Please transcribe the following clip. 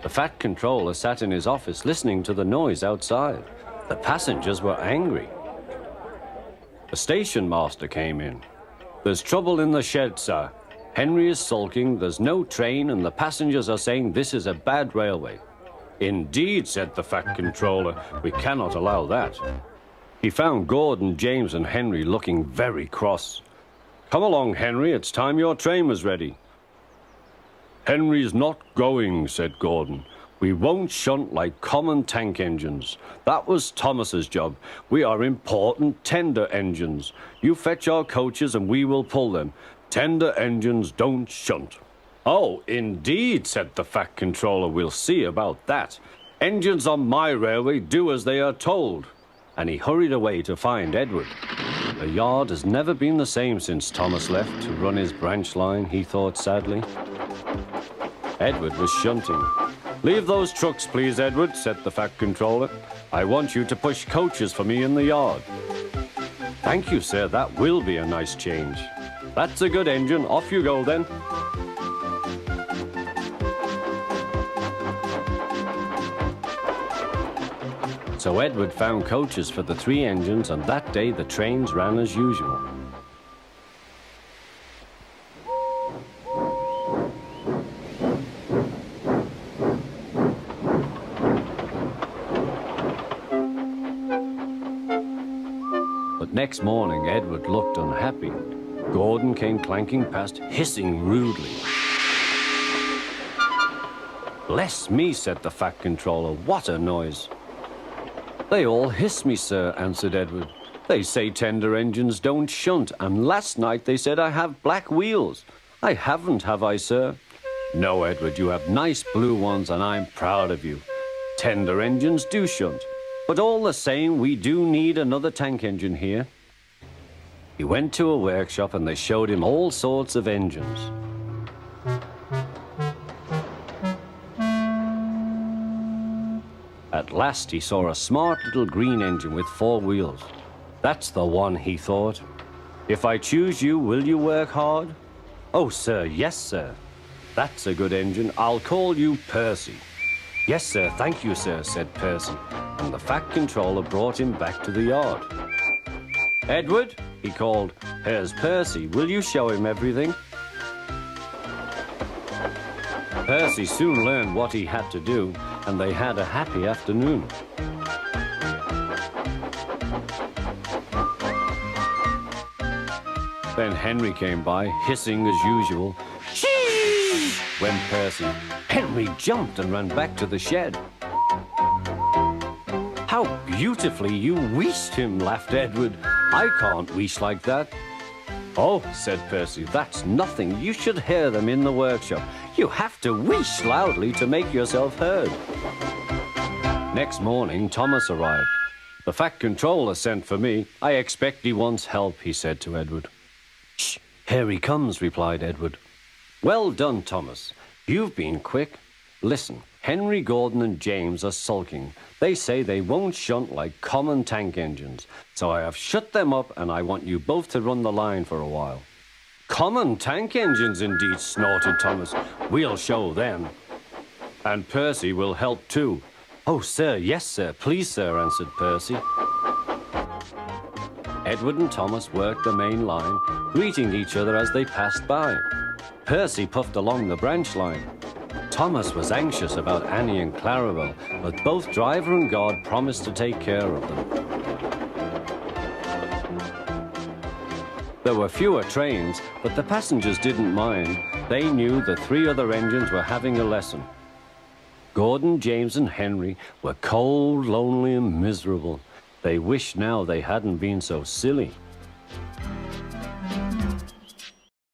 The Fat Controller sat in his office listening to the noise outside. The passengers were angry. The station master came in. "There's trouble in the shed, sir. Henry is sulking, there's no train, and the passengers are saying this is a bad railway." "Indeed," said the Fat Controller, "we cannot allow that." He found Gordon, James, and Henry looking very cross. "Come along, Henry, it's time your train was ready." "Henry's not going," said Gordon. "We won't shunt like common tank engines. That was Thomas's job. We are important tender engines. You fetch our coaches and we will pull them. Tender engines don't shunt." "Oh, indeed," said the Fat Controller. "We'll see about that. Engines on my railway do as they are told." And he hurried away to find Edward. The yard has never been the same since Thomas left to run his branch line, he thought sadly. Edward was shunting. "Leave those trucks, please, Edward," said the Fat Controller. "I want you to push coaches for me in the yard." "Thank you, sir, that will be a nice change." "That's a good engine. Off you go, then." So Edward found coaches for the 3 engines, and that day the trains ran as usual. But next morning, Edward looked unhappy. Gordon came clanking past, hissing rudely. "Bless me," said the Fat Controller, "what a noise." "They all hiss me, sir," answered Edward. "They say tender engines don't shunt, and last night they said I have black wheels. I haven't, have I, sir?" "No, Edward, you have nice blue ones, and I'm proud of you. Tender engines do shunt, but all the same, we do need another tank engine here." He went to a workshop, and they showed him all sorts of engines. At last he saw a smart little green engine with 4 wheels. "That's the one," he thought. "If I choose you, will you work hard?" "Oh, sir, yes, sir." "That's a good engine. I'll call you Percy." "Yes, sir, thank you, sir," said Percy, and the Fat Controller brought him back to the yard. "Edward," he called, "here's Percy. Will you show him everything?" Percy soon learned what he had to do, and they had a happy afternoon. Then Henry came by, hissing as usual. "Shee!" went Percy. Henry jumped and ran back to the shed. "How beautifully you wheeshed him," laughed Edward. "I can't wheesh like that." "Oh," said Percy, "that's nothing. You should hear them in the workshop. You have to wheesh loudly to make yourself heard." Next morning, Thomas arrived. "The Fat Controller sent for me. I expect he wants help," he said to Edward. "Shh, here he comes," replied Edward. "Well done, Thomas. You've been quick. Listen, Henry, Gordon, and James are sulking. They say they won't shunt like common tank engines. So I have shut them up, and I want you both to run the line for a while." "Common tank engines, indeed," snorted Thomas. "We'll show them." "And Percy will help too." "Oh, sir, yes, sir. Please, sir," answered Percy. Edward and Thomas worked the main line, greeting each other as they passed by. Percy puffed along the branch line. Thomas was anxious about Annie and Clarabelle, but both driver and guard promised to take care of them. There were fewer trains, but the passengers didn't mind. They knew the 3 other engines were having a lesson. Gordon, James, and Henry were cold, lonely, and miserable. They wished now they hadn't been so silly.